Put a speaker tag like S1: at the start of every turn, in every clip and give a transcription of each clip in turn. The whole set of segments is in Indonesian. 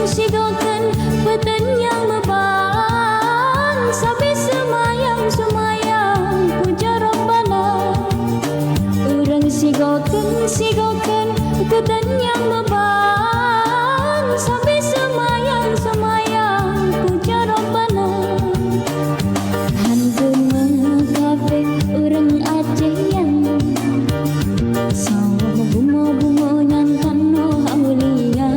S1: sigokan peten yang beban sampai semayang puja Rabbana. Urang sigokan peten yang beban sampai semayang puja Rabbana. Hantu mengkafe urang Acehan sawah bunga nyantan no aulia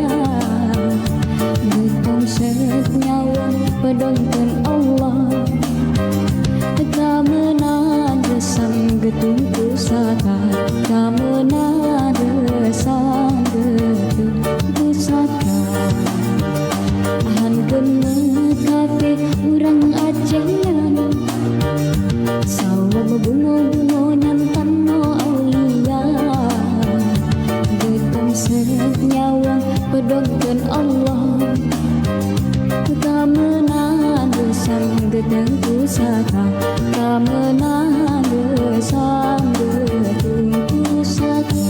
S1: betong senyawa pedongkan Allah kamenada sang getung pusaka kamenada sang getung pusaka hantu mengkafe urang Acehan sawah bunga nyantan no aulia betong senyawa pedongkan Allah kamenada sang getung pusaka kamenada sang getung pusaka.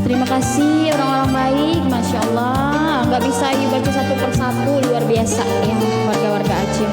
S1: Terima kasih orang-orang baik, Masya Allah. Nggak bisa baca satu persatu, luar biasa ya warga-warga Aceh.